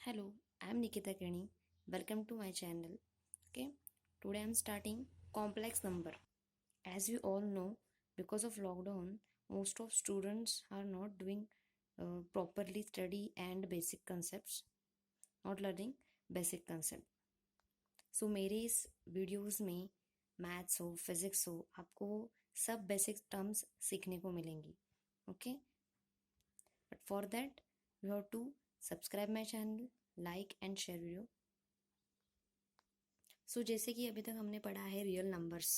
Hello, I am Nikita Keni. Welcome to my channel. Okay, today I am starting complex number. As we all know, because of lockdown, most of students are not doing properly study and basic concepts, not learning basic concept. So मेरे इस videos में maths हो physics हो आपको सब basic terms सीखने को मिलेंगी. Okay, but for that you have to subscribe my channel, like and share video. So जैसे कि अभी तक हमने पढ़ा है real numbers.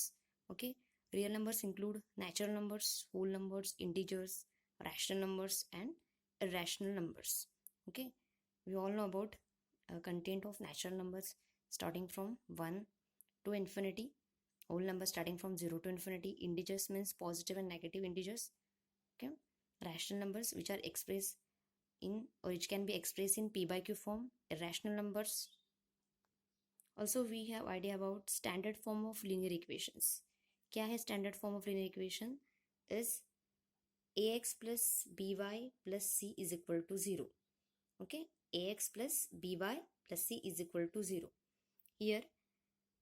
Okay, real numbers include natural numbers, whole numbers, integers, rational numbers and irrational numbers. Okay, we all know about content of natural numbers starting from 1 to infinity, whole numbers starting from 0 to infinity, integers means positive and negative integers. Okay, rational numbers which are expressed in or which can be expressed in p by q form, irrational numbers. Also we have idea about standard form of linear equations. क्या है standard form of linear equation? Is ax plus by plus c is equal to 0. Okay, ax plus by plus c is equal to 0. Here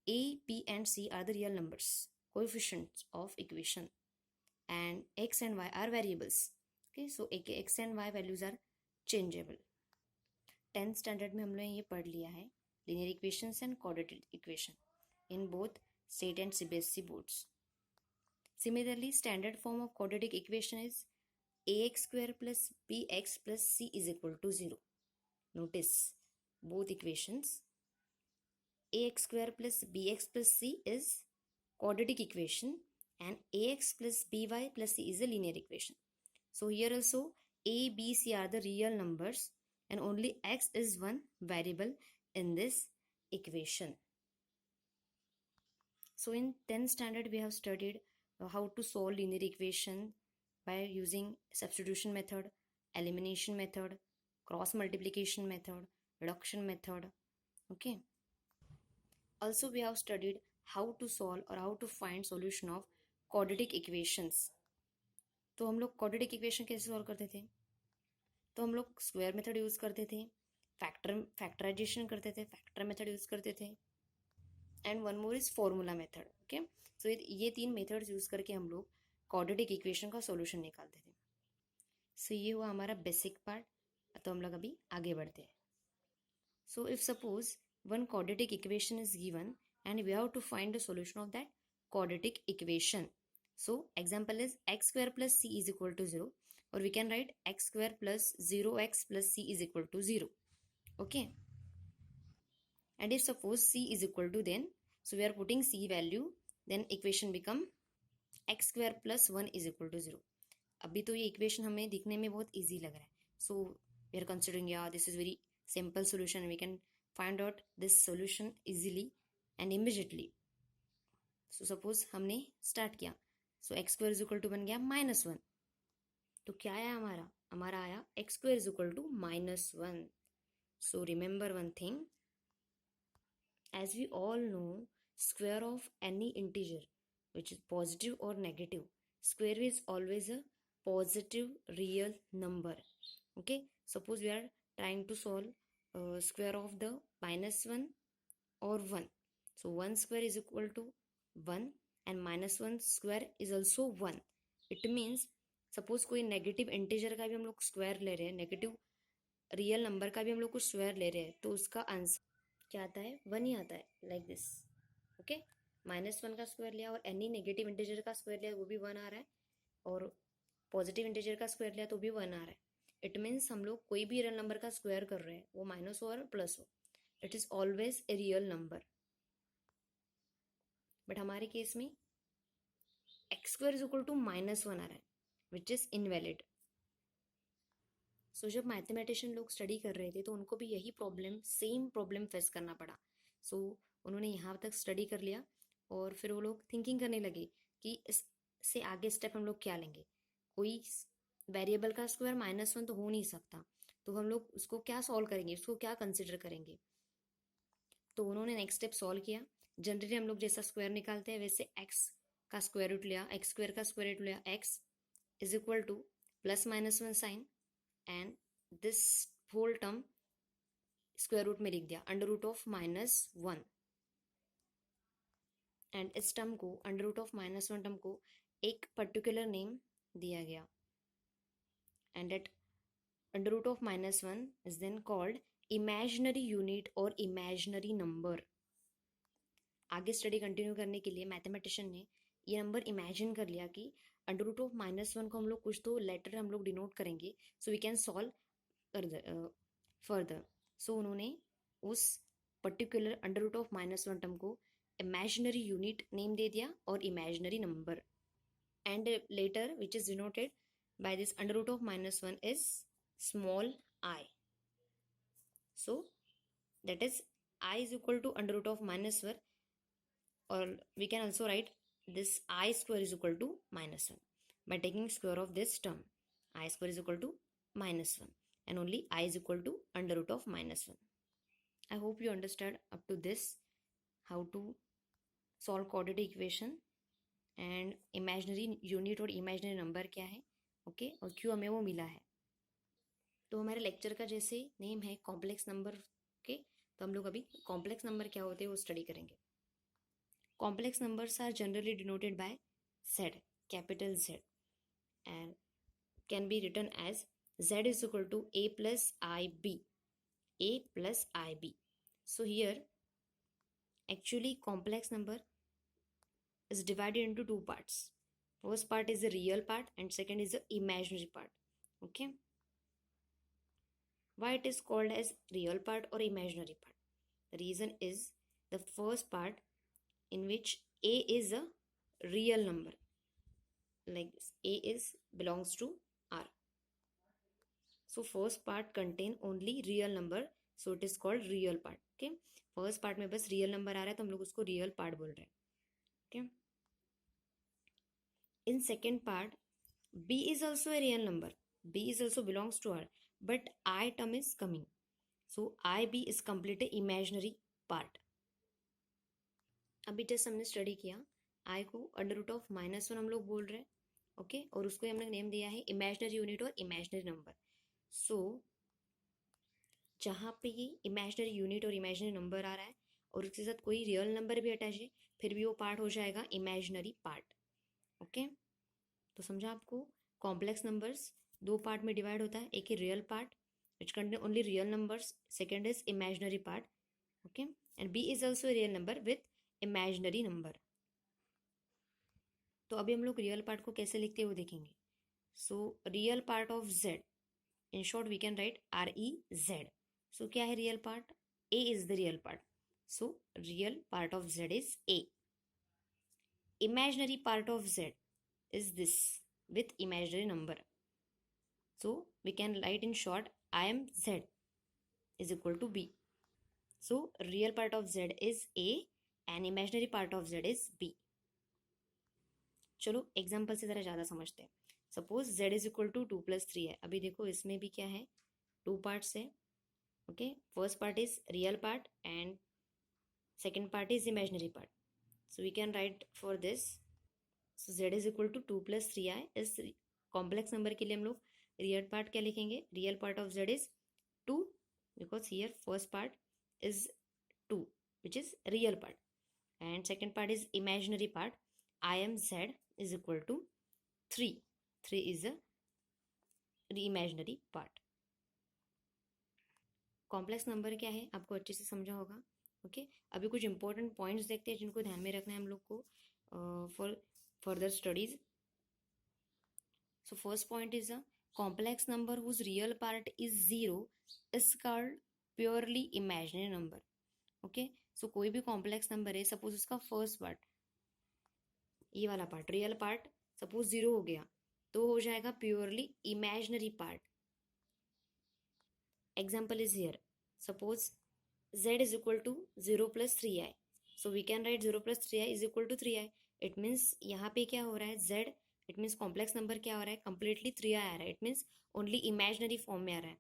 a, b and c are the real numbers, coefficients of equation, and x and y are variables. Okay, so x and y values are changeable. 10th standard में हम लोग ये पढ़ लिया है linear equations and quadratic equation in both state and CBSE boards. Similarly, standard form of quadratic equation is ax square plus bx plus c is equal to 0. Notice both equations. Ax square plus bx plus c is quadratic equation and ax plus by plus c is a linear equation. So here also a, b, c are the real numbers and only x is one variable in this equation. So in 10th standard we have studied how to solve linear equation by using substitution method, elimination method, cross multiplication method, reduction method. Okay, also we have studied how to solve or how to find solution of quadratic equations. तो हम लोग quadratic equation कैसे solve करते थे? तो हम लोग square method use करते थे, फैक्टराइजेशन करते थे, फैक्टर मेथड यूज करते थे, and one more is formula method. Okay, so ये तीन मेथड्स यूज करके हम लोग क्वाड्रेटिक इक्वेशन का सॉल्यूशन निकालते थे. सो ये हुआ हमारा बेसिक पार्ट. तो हम लोग अभी आगे बढ़ते हैं. So if suppose one quadratic equation is given and we have to find the solution of that quadratic equation. So example is x square plus c is equal to 0, or we can write x square plus 0x plus c is equal to 0. Okay, and if suppose c is equal to, then so we are putting c value, then equation become x square plus 1 is equal to 0. अभी तो ये equation हमें दिखने में बहुत easy लग रहा है. सो वी आर कंसिडरिंग या this is very simple solution, we can find out this solution easily and immediately. So suppose हमने स्टार्ट किया, so x square is equal to बन गया -1. तो क्या आया हमारा आया x square is equal to -1. So remember one thing, as we all know, square of any integer which is positive or negative, square is always a positive real number. Okay, suppose we are trying to solve square of the -1 or 1. So 1 square is equal to 1 and -1 square is also 1. It means suppose कोई negative integer का भी हम लोग square ले रहे हैं, negative real number का भी हम लोग कुछ स्क्वायर ले रहे हैं, तो उसका आंसर क्या आता है? 1 ही आता है, लाइक दिस. ओके, -1 का स्क्वायर लिया और एनी नेगेटिव इंटीजर का स्क्वायर लिया, वो भी 1 आ रहा है, और पॉजिटिव इंटीजर का स्क्वायर लिया तो भी 1 आ रहा है. इट मीन्स हम लोग कोई भी रियल नंबर का स्क्वायर कर रहे हैं, वो माइनस हो और प्लस हो, it is always a real number. But हमारे केस में x square is equal to -1 आ रहा है, विच इज इनवैलिड. सो जब मैथमेटिशियन लोग स्टडी कर रहे थे तो उनको भी यही प्रॉब्लम, सेम प्रॉब्लम फेस करना पड़ा. सो उन्होंने यहाँ तक स्टडी कर लिया और फिर वो लोग थिंकिंग करने लगे कि इससे आगे स्टेप हम लोग क्या लेंगे. कोई वेरिएबल का स्क्वायर -1 तो हो नहीं सकता, तो हम लोग उसको क्या सॉल्व करेंगे, उसको क्या कंसिडर करेंगे. तो उन्होंने नेक्स्ट स्टेप सॉल्व किया. जनरली हम लोग जैसा स्क्वायर निकालते हैं वैसे एक्स का स्क्वायर रूट लिया, एक्स स्क्वायर का स्क्वायर रूट लिया, x is equal to +-1 sign, and this whole term square root में लिख दिया अंडर रूट ऑफ -1, एंड इस टर्म को अंडर रूट ऑफ -1 टर्म को एक पर्टिकुलर नेम दिया गया, and that under root of -1 is then called imaginary unit और इमेजिनरी नंबर। आगे स्टडी कंटिन्यू करने के लिए मैथमेटिशियन ने ये नंबर इमेजिन कर लिया कि अंडर रूट ऑफ -1 को हम लोग कुछ तो लेटर हम लोग डिनोट करेंगे, so we can solve further. So उन्होंने उस particular under root of -1 term को इमेजिनरी यूनिट नेम दे दिया और imaginary number, and letter which is denoted by this under root of -1 is small I. So that is I is equal to under root of -1, or we can also write this I square is equal to -1 by taking square of this term. I square is equal to -1 and only I is equal to under root of -1. I hope you understand up to this how to solve quadratic equation and imaginary unit और imaginary number क्या है, okay, और क्यों हमें वो मिला है। तो हमारे लेक्चर का जैसे नेम है कॉम्प्लेक्स नंबर के, तो हम लोग अभी कॉम्प्लेक्स नंबर क्या होते हैं वो स्टडी करेंगे। Complex numbers are generally denoted by Z, capital Z, and can be written as Z is equal to A plus IB, A plus IB. So here actually complex number is divided into two parts. First part is the real part and second is the imaginary part. Okay. Why it is called as real part or imaginary part? The reason is the first part in which A is a real number, like this. A is belongs to R. So first part contain only real number, so it is called real part. Okay. First part में बस real number आ रहा है तो हम लोग उसको real part बोल रहे हैं. Okay. In second part, B is also a real number. B is also belongs to R, but I term is coming. So IB is completely imaginary part. अभी जैसे हमने स्टडी किया I को under root of -1 हम लोग बोल रहे हैं, ओके, और उसको हमने नेम दिया है इमेजिनरी यूनिट और इमेजिनरी नंबर। सो जहाँ पे ये इमेजिनरी यूनिट और इमेजिनरी नंबर आ रहा है और उसके साथ कोई रियल नंबर भी अटैच है, फिर भी वो पार्ट हो जाएगा इमेजिनरी पार्ट। ओके, तो समझा आपको कॉम्प्लेक्स नंबर्स दो पार्ट में डिवाइड होता है, एक ही real part which contain only real numbers, second is imaginary part. Okay, and B is also real number with imaginary number. तो अभी हम लोग रियल पार्ट को कैसे लिखते हैं वो देखेंगे। So real part of Z, in short we can write REZ। So क्या है real part? A is the real part, so real part of Z is A। imaginary part of Z is this with imaginary number, so we can write in short I am Z is equal to B. So real part of Z is A and imaginary part of Z is B. चलो example से ज़रा ज़्यादा समझते हैं। Suppose Z is equal to 2 + 3 है। अभी देखो इसमें भी क्या है, टू पार्ट्स है। Okay, first part is real part and second part is imaginary part. So we can write for this, so Z is equal to 2 + 3i। इस complex number के लिए हम लोग रियल पार्ट क्या लिखेंगे? Real part of Z is 2, because here first part is 2 which is real part, and second part is imaginary part. I am Z is equal to 3. 3 is the imaginary part. Complex number क्या है आपको अच्छे से समझा होगा। Okay, अभी कुछ important points देखते हैं जिनको ध्यान में रखना है हम लोग को for further studies. So first point is a complex number whose real part is 0 is called purely imaginary number. Okay, so कोई भी कॉम्प्लेक्स नंबर है, सपोज उसका फर्स्ट पार्ट, ये वाला पार्ट रियल पार्ट सपोज 0 हो गया तो हो जाएगा purely imaginary part. Example is here, suppose Z is equal to 0 + 3i, so we can write 0 + 3i is equal to 3i। It means यहाँ पे क्या हो रहा है, Z it means complex number क्या हो रहा है, कंप्लीटली 3i आ रहा है। It means only imaginary form में आ रहा है।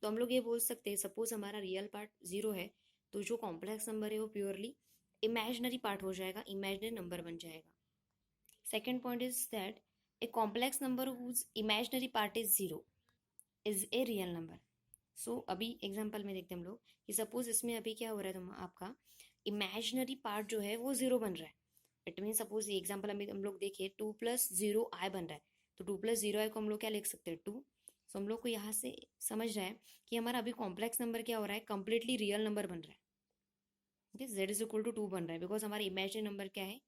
तो हम लोग ये बोल सकते हैं, सपोज हमारा रियल पार्ट 0 है तो जो कॉम्प्लेक्स नंबर है वो प्योरली इमेजिनरी पार्ट हो जाएगा, इमेजिनरी नंबर बन जाएगा। Second point is that a complex number whose imaginary part is 0 is a real number. So अभी एग्जाम्पल में देखते हैं हम लोग कि सपोज इसमें अभी क्या हो रहा है, तुम आपका इमेजिनरी पार्ट जो है वो जीरो बन रहा है। इट मीन सपोज ये एग्जाम्पल अभी हम लोग देखिए 2 + 0 i बन रहा है, तो 2 + 0 i को हम लोग क्या लिख सकते हैं 2। सो हम लोग को यहाँ से समझ रहा है कि हमारा अभी कॉम्प्लेक्स नंबर क्या हो रहा है, कंप्लीटली रियल नंबर बन रहा है। ओके, z = 2 बन रहा है बिकॉज हमारा इमेजिनरी नंबर क्या है,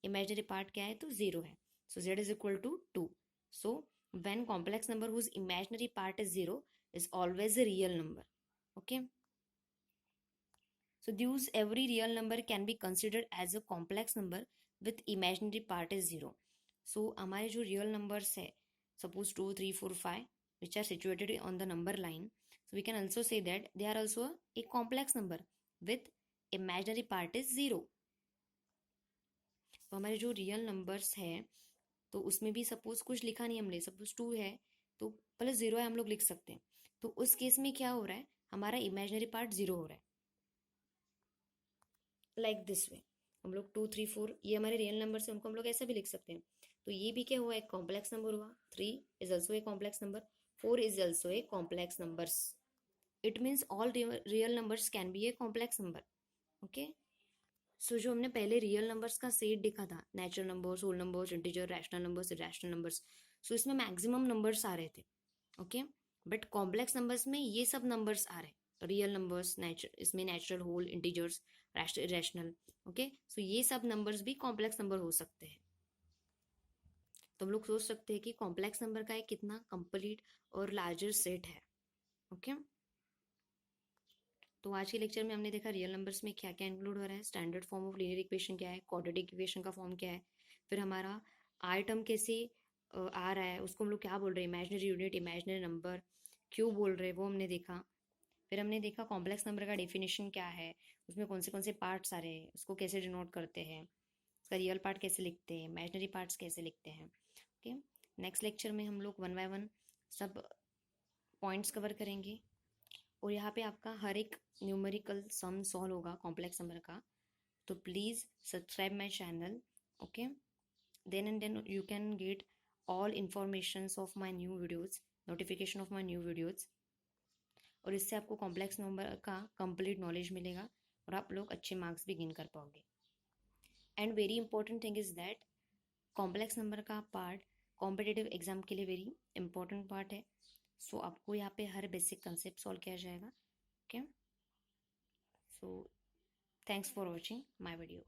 इमेजिनरी पार्ट क्या है तो जीरो है। सो z = 2। So when complex number whose imaginary part is zero is always a real number. Okay, so thus every real number can be considered as a complex number with imaginary part is zero. So हमारे जो real numbers है, suppose 2 3 4 5 which are situated on the number line, so we can also say that they are also a complex number with imaginary part is zero. तो हमारे जो real numbers है तो उसमें भी सपोज कुछ लिखा नहीं हमने, सपोज 2 है तो +0 है हम लोग लिख सकते हैं। तो उस केस में क्या हो रहा है, हमारा इमेजिनरी पार्ट जीरो हो रहा है, लाइक दिस वे। हम लोग 2 3 4 ये हमारे रियल नंबर्स है, उनको हम लोग ऐसे भी लिख सकते हैं। तो ये भी क्या हुआ, एक कॉम्प्लेक्स नंबर हुआ, 3 is also a complex number, 4 is also a complex numbers. It means all real numbers can be a complex number. Okay, so जो हमने पहले रियल नंबर्स का सेट देखा था, natural numbers, whole numbers, integer, rational numbers, irrational numbers, so इसमें maximum numbers आ रहे थे। ओके, बट कॉम्प्लेक्स नंबर्स में ये सब नंबर्स आ रहे हैं, रियल नंबर्स, इसमें natural, whole, integers, rational. Okay, so ये सब नंबर्स भी कॉम्प्लेक्स नंबर हो सकते हैं। तो हम लोग सोच सकते हैं कि कॉम्प्लेक्स नंबर का एक कितना कंप्लीट और लार्जर सेट है। ओके, तो आज के लेक्चर में हमने देखा रियल नंबर्स में क्या क्या इंक्लूड हो रहा है, standard form of linear equation क्या है, क्वाड्रेटिक इक्वेशन का फॉर्म क्या है, फिर हमारा आर टर्म कैसे आ रहा है, उसको हम लोग क्या बोल रहे हैं, इमेजिनरी यूनिट, इमेजिनरी नंबर क्यों बोल रहे हैं वो हमने देखा। फिर हमने देखा कॉम्प्लेक्स नंबर का डेफिनेशन क्या है, उसमें कौन से पार्ट्स आ रहे हैं, उसको कैसे डिनोट करते हैं, उसका रियल पार्ट कैसे लिखते हैं, इमेजिनरी पार्ट्स कैसे लिखते हैं। ओके, नेक्स्ट लेक्चर में हम लोग 1 बाय 1 सब पॉइंट्स कवर करेंगे और यहाँ पे आपका हर एक न्यूमेरिकल सम सॉल्व होगा कॉम्प्लेक्स नंबर का। तो please subscribe my channel. Okay, then and then you can get all informations of my new videos, notification of my new videos, और इससे आपको कॉम्प्लेक्स नंबर का कंप्लीट नॉलेज मिलेगा और आप लोग अच्छे मार्क्स भी गेन कर पाओगे। And very important thing is that complex number का पार्ट कॉम्पिटिटिव एग्जाम के लिए वेरी इंपॉर्टेंट पार्ट है। सो आपको यहाँ पे हर बेसिक कंसेप्ट सॉल्व किया जाएगा। Okay, so thanks for watching my video.